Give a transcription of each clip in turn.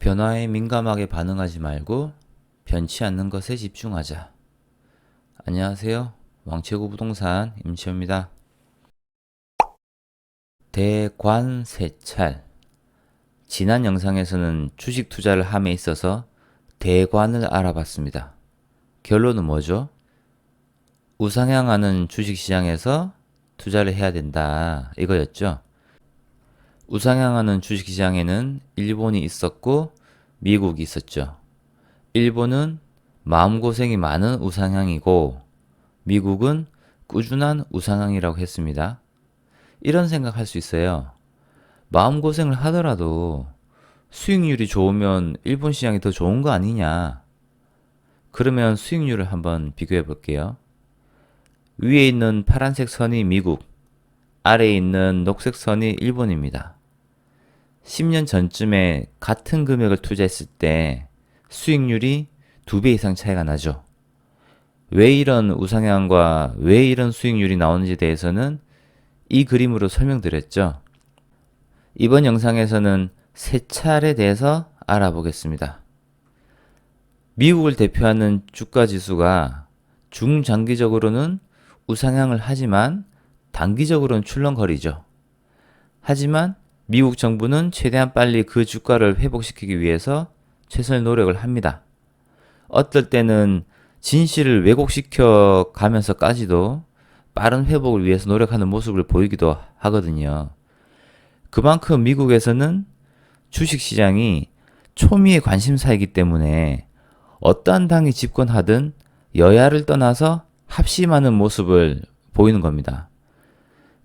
변화에 민감하게 반응하지 말고 변치 않는 것에 집중하자. 안녕하세요. 왕채구 부동산 임치호입니다. 대관세찰. 지난 영상에서는 주식 투자를 함에 있어서 대관을 알아봤습니다. 결론은 뭐죠? 우상향하는 주식시장에서 투자를 해야 된다. 이거였죠. 우상향하는 주식시장에는 일본이 있었고 미국이 있었죠. 일본은 마음고생이 많은 우상향이고 미국은 꾸준한 우상향이라고 했습니다. 이런 생각할 수 있어요. 마음고생을 하더라도 수익률이 좋으면 일본 시장이 더 좋은 거 아니냐? 그러면 수익률을 한번 비교해 볼게요. 위에 있는 파란색 선이 미국, 아래에 있는 녹색 선이 일본입니다. 10년 전쯤에 같은 금액을 투자했을 때 수익률이 2배 이상 차이가 나죠. 왜 이런 우상향과 왜 이런 수익률이 나오는지에 대해서는 이 그림으로 설명드렸죠. 이번 영상에서는 세찰에 대해서 알아보겠습니다. 미국을 대표하는 주가 지수가 중장기적으로는 우상향을 하지만 단기적으로는 출렁거리죠. 하지만 미국 정부는 최대한 빨리 그 주가를 회복시키기 위해서 최선의 노력을 합니다. 어떨 때는 진실을 왜곡시켜 가면서까지도 빠른 회복을 위해서 노력하는 모습을 보이기도 하거든요. 그만큼 미국에서는 주식시장이 초미의 관심사이기 때문에 어떠한 당이 집권하든 여야를 떠나서 합심하는 모습을 보이는 겁니다.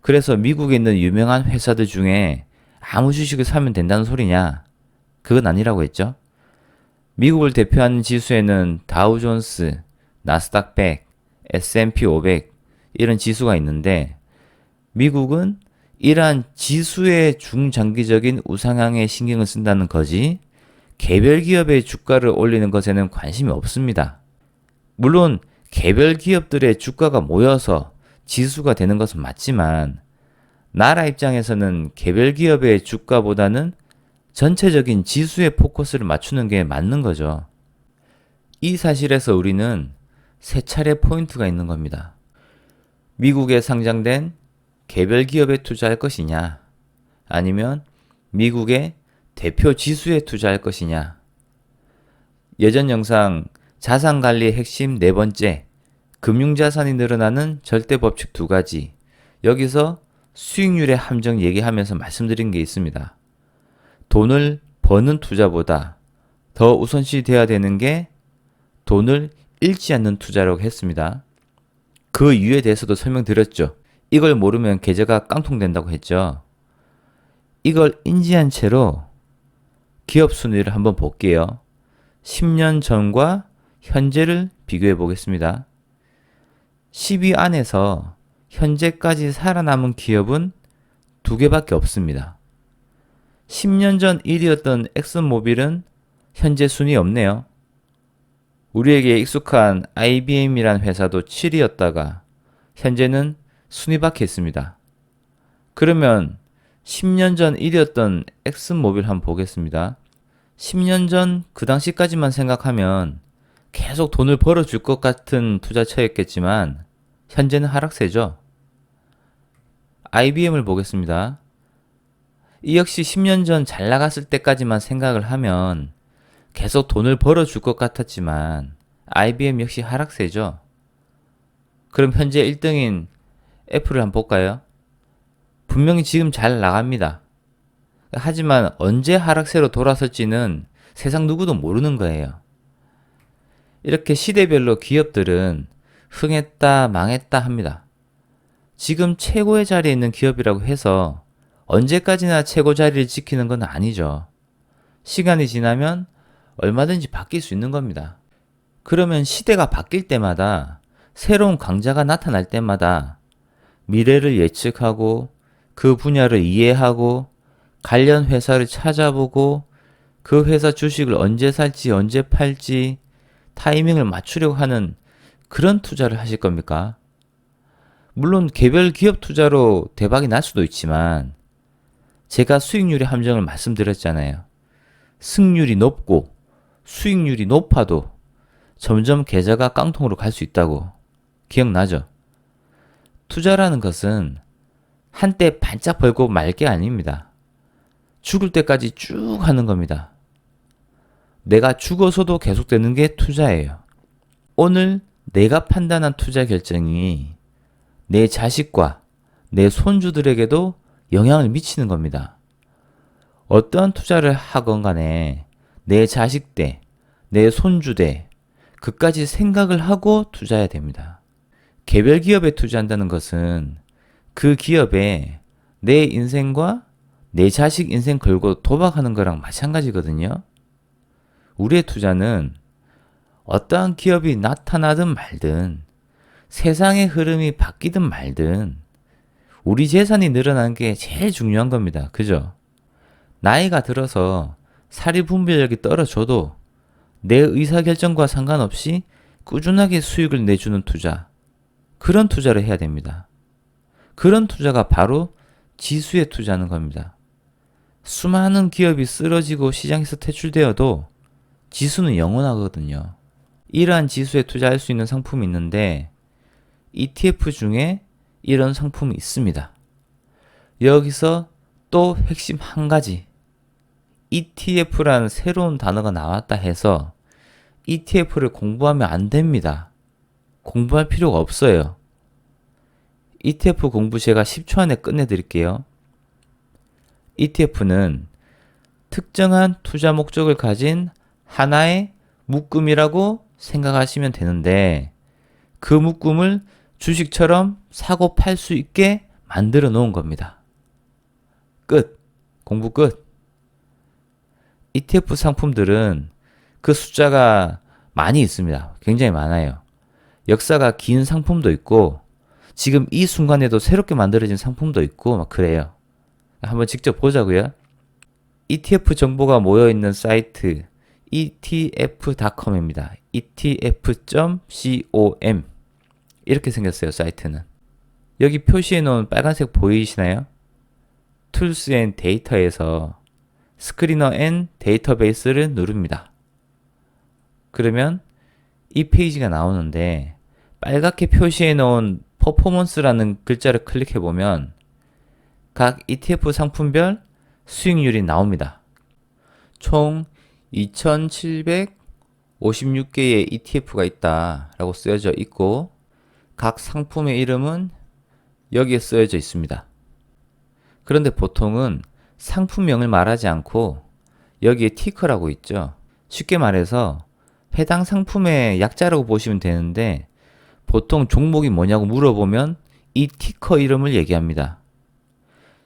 그래서 미국에 있는 유명한 회사들 중에 아무 주식을 사면 된다는 소리냐? 그건 아니라고 했죠. 미국을 대표하는 지수에는 다우존스, 나스닥 100, S&P 500 이런 지수가 있는데 미국은 이러한 지수의 중장기적인 우상향에 신경을 쓴다는 거지 개별 기업의 주가를 올리는 것에는 관심이 없습니다. 물론 개별 기업들의 주가가 모여서 지수가 되는 것은 맞지만 나라 입장에서는 개별 기업의 주가보다는 전체적인 지수에 포커스를 맞추는 게 맞는 거죠. 이 사실에서 우리는 세 차례 포인트가 있는 겁니다. 미국에 상장된 개별 기업에 투자할 것이냐, 아니면 미국의 대표 지수에 투자할 것이냐. 예전 영상 자산관리의 핵심 네 번째, 금융자산이 늘어나는 절대법칙 2가지. 여기서 수익률의 함정 얘기하면서 말씀드린 게 있습니다. 돈을 버는 투자보다 더 우선시 되어야 되는 게 돈을 잃지 않는 투자라고 했습니다. 그 이유에 대해서도 설명드렸죠. 이걸 모르면 계좌가 깡통된다고 했죠. 이걸 인지한 채로 기업 순위를 한번 볼게요. 10년 전과 현재를 비교해 보겠습니다. 10위 안에서 현재까지 살아남은 기업은 2개밖에 없습니다. 10년 전 1위였던 엑슨모빌은 현재 순위 없네요. 우리에게 익숙한 IBM이란 회사도 7위였다가 현재는 순위 밖에 있습니다. 그러면 10년 전 1위였던 엑슨모빌 한번 보겠습니다. 10년 전 그 당시까지만 생각하면 계속 돈을 벌어줄 것 같은 투자처였겠지만 현재는 하락세죠. IBM을 보겠습니다. 이 역시 10년 전 잘 나갔을 때까지만 생각을 하면 계속 돈을 벌어줄 것 같았지만 IBM 역시 하락세죠. 그럼 현재 1등인 애플을 한번 볼까요? 분명히 지금 잘 나갑니다. 하지만 언제 하락세로 돌아설지는 세상 누구도 모르는 거예요. 이렇게 시대별로 기업들은 흥했다 망했다 합니다. 지금 최고의 자리에 있는 기업이라고 해서 언제까지나 최고 자리를 지키는 건 아니죠. 시간이 지나면 얼마든지 바뀔 수 있는 겁니다. 그러면 시대가 바뀔 때마다 새로운 강자가 나타날 때마다 미래를 예측하고 그 분야를 이해하고 관련 회사를 찾아보고 그 회사 주식을 언제 살지 언제 팔지 타이밍을 맞추려고 하는 그런 투자를 하실 겁니까? 물론 개별 기업 투자로 대박이 날 수도 있지만 제가 수익률의 함정을 말씀드렸잖아요. 승률이 높고 수익률이 높아도 점점 계좌가 깡통으로 갈 수 있다고 기억나죠? 투자라는 것은 한때 반짝 벌고 말 게 아닙니다. 죽을 때까지 쭉 하는 겁니다. 내가 죽어서도 계속되는 게 투자예요. 오늘 내가 판단한 투자 결정이 내 자식과 내 손주들에게도 영향을 미치는 겁니다. 어떠한 투자를 하건 간에 내 자식 때, 내 손주 때, 그까지 생각을 하고 투자해야 됩니다. 개별 기업에 투자한다는 것은 그 기업에 내 인생과 내 자식 인생 걸고 도박하는 거랑 마찬가지거든요. 우리의 투자는 어떠한 기업이 나타나든 말든 세상의 흐름이 바뀌든 말든 우리 재산이 늘어나는 게 제일 중요한 겁니다. 그죠? 나이가 들어서 사리 분별력이 떨어져도 내 의사결정과 상관없이 꾸준하게 수익을 내주는 투자, 그런 투자를 해야 됩니다. 그런 투자가 바로 지수에 투자하는 겁니다. 수많은 기업이 쓰러지고 시장에서 퇴출되어도 지수는 영원하거든요. 이러한 지수에 투자할 수 있는 상품이 있는데 ETF 중에 이런 상품이 있습니다. 여기서 또 핵심 한 가지, ETF라는 새로운 단어가 나왔다 해서 ETF를 공부하면 안 됩니다. 공부할 필요가 없어요. ETF 공부 제가 10초 안에 끝내드릴게요. ETF는 특정한 투자 목적을 가진 하나의 묶음이라고 생각하시면 되는데 그 묶음을 주식처럼 사고 팔 수 있게 만들어 놓은 겁니다. 끝. 공부 끝. ETF 상품들은 그 숫자가 많이 있습니다. 굉장히 많아요. 역사가 긴 상품도 있고 지금 이 순간에도 새롭게 만들어진 상품도 있고 막 그래요. 한번 직접 보자고요. ETF 정보가 모여있는 사이트 etf.com입니다. etf.com 이렇게 생겼어요. 사이트는. 여기 표시해 놓은 빨간색 보이시나요? Tools and Data에서 스크리너 앤 데이터베이스를 누릅니다. 그러면 이 페이지가 나오는데 빨갛게 표시해 놓은 퍼포먼스라는 글자를 클릭해 보면 각 ETF 상품별 수익률이 나옵니다. 총 2756개의 ETF가 있다라고 쓰여져 있고 각 상품의 이름은 여기에 쓰여져 있습니다. 그런데 보통은 상품명을 말하지 않고 여기에 티커라고 있죠. 쉽게 말해서 해당 상품의 약자라고 보시면 되는데 보통 종목이 뭐냐고 물어보면 이 티커 이름을 얘기합니다.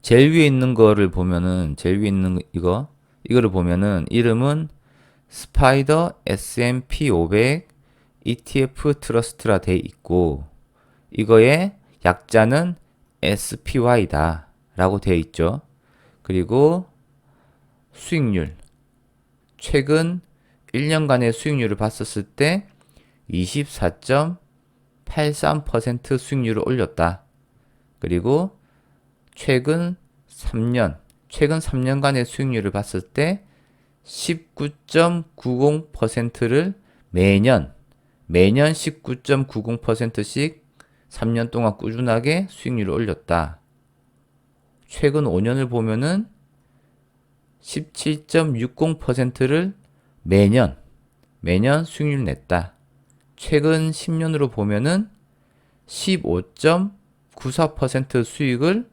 제일 위에 있는 거를 보면은 제일 위에 있는 이거를 보면은 이름은 스파이더 S&P 500 ETF 트러스트라 돼 있고 이거의 약자는 SPY다 라고 되어 있죠. 그리고 수익률 최근 1년간의 수익률을 봤었을 때 24.83% 수익률을 올렸다. 그리고 최근 3년간의 수익률을 봤을 때 19.90%를 매년 19.90%씩 3년 동안 꾸준하게 수익률을 올렸다. 최근 5년을 보면은 17.60%를 매년 수익률 냈다. 최근 10년으로 보면은 15.94% 수익을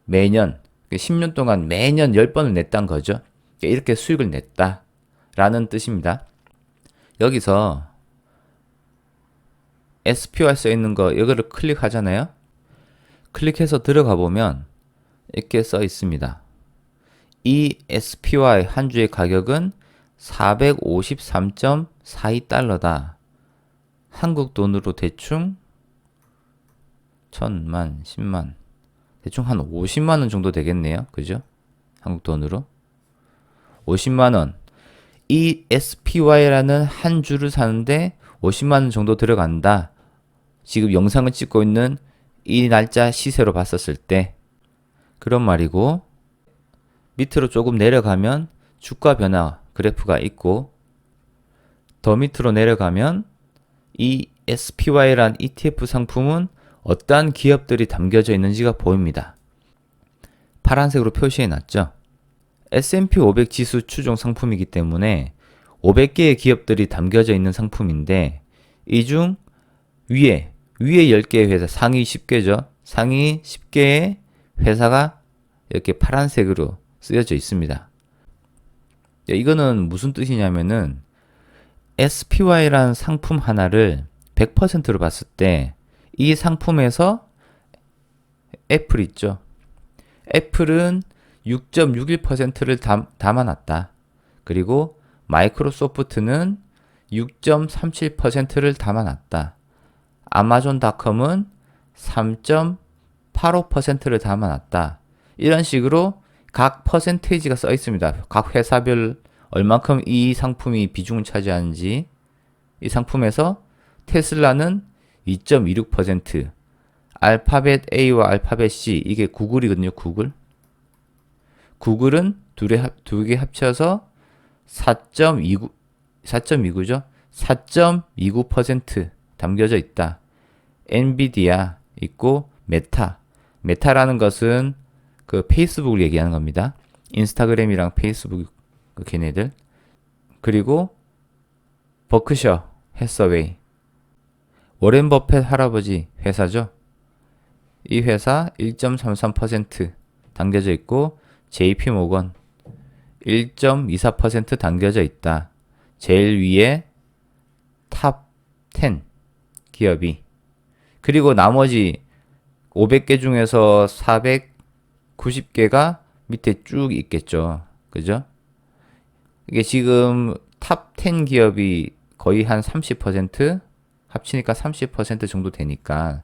매년 10년 동안 매년 10번을 냈다는 거죠. 이렇게 수익을 냈다 라는 뜻입니다. 여기서 SPY 써 있는 거 이거를 클릭하잖아요. 클릭해서 들어가 보면 이렇게 써 있습니다. 이 SPY 한 주의 가격은 453.42달러다. 한국 돈으로 대충 1000만, 10만 대충 한 50만 원 정도 되겠네요. 그죠? 한국 돈으로 50만 원. 이 SPY라는 한 주를 사는데 50만 원 정도 들어간다. 지금 영상을 찍고 있는 이 날짜 시세로 봤었을 때 그런 말이고 밑으로 조금 내려가면 주가 변화 그래프가 있고, 더 밑으로 내려가면 이 SPY란 ETF 상품은 어떠한 기업들이 담겨져 있는지가 보입니다. 파란색으로 표시해 놨죠. S&P 500 지수 추종 상품이기 때문에 500개의 기업들이 담겨져 있는 상품인데, 이 중 위에 10개의 회사, 상위 10개죠. 상위 10개의 회사가 이렇게 파란색으로 쓰여져 있습니다. 이거는 무슨 뜻이냐면은 SPY라는 상품 하나를 100%로 봤을 때 이 상품에서 애플 있죠. 애플은 6.61%를 담아놨다. 그리고 마이크로소프트는 6.37%를 담아놨다. 아마존닷컴은 3.85%를 담아놨다. 이런 식으로 각 퍼센테이지가 써 있습니다. 각 회사별 얼만큼 이 상품이 비중을 차지하는지. 이 상품에서 테슬라는 2.26%, 알파벳 A와 알파벳 C, 이게 구글이거든요. 구글은 두 개 합쳐서 4.29죠. 4.29% 담겨져 있다. 엔비디아 있고, 메타라는 것은 그 페이스북을 얘기하는 겁니다. 인스타그램이랑 페이스북 걔네들. 그리고 버크셔 해서웨이, 워렌 버핏 할아버지 회사죠. 이 회사 1.33% 담겨져 있고, JP 모건 1.24% 담겨져 있다. 제일 위에 탑 10 기업이. 그리고 나머지 500개 중에서 490개가 밑에 쭉 있겠죠. 그죠? 이게 지금 탑 10 기업이 거의 한 30%, 합치니까 30% 정도 되니까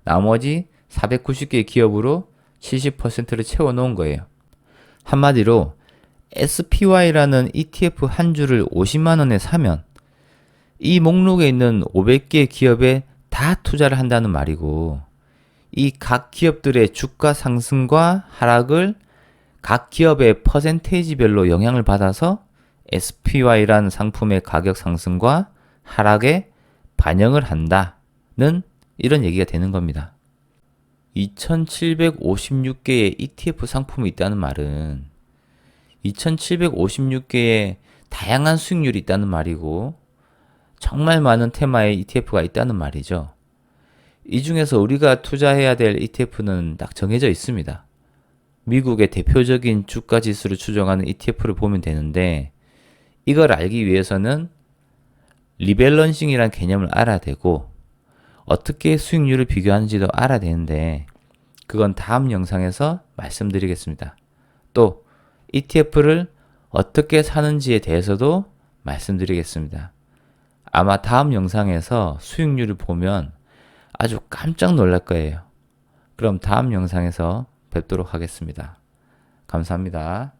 나머지 490개의 기업으로 70%를 채워놓은 거예요. 한마디로 SPY라는 ETF 한 주를 50만 원에 사면 이 목록에 있는 500개 기업에 다 투자를 한다는 말이고, 이 각 기업들의 주가 상승과 하락을 각 기업의 퍼센테이지별로 영향을 받아서 SPY라는 상품의 가격 상승과 하락에 반영을 한다는 이런 얘기가 되는 겁니다. 2756개의 ETF 상품이 있다는 말은 2756개의 다양한 수익률이 있다는 말이고, 정말 많은 테마의 ETF가 있다는 말이죠. 이 중에서 우리가 투자해야 될 ETF는 딱 정해져 있습니다. 미국의 대표적인 주가 지수를 추정하는 ETF를 보면 되는데, 이걸 알기 위해서는 리밸런싱이라는 개념을 알아야 되고, 어떻게 수익률을 비교하는지도 알아야 되는데, 그건 다음 영상에서 말씀드리겠습니다. 또 ETF를 어떻게 사는지에 대해서도 말씀드리겠습니다. 아마 다음 영상에서 수익률을 보면 아주 깜짝 놀랄 거예요. 그럼 다음 영상에서 뵙도록 하겠습니다. 감사합니다.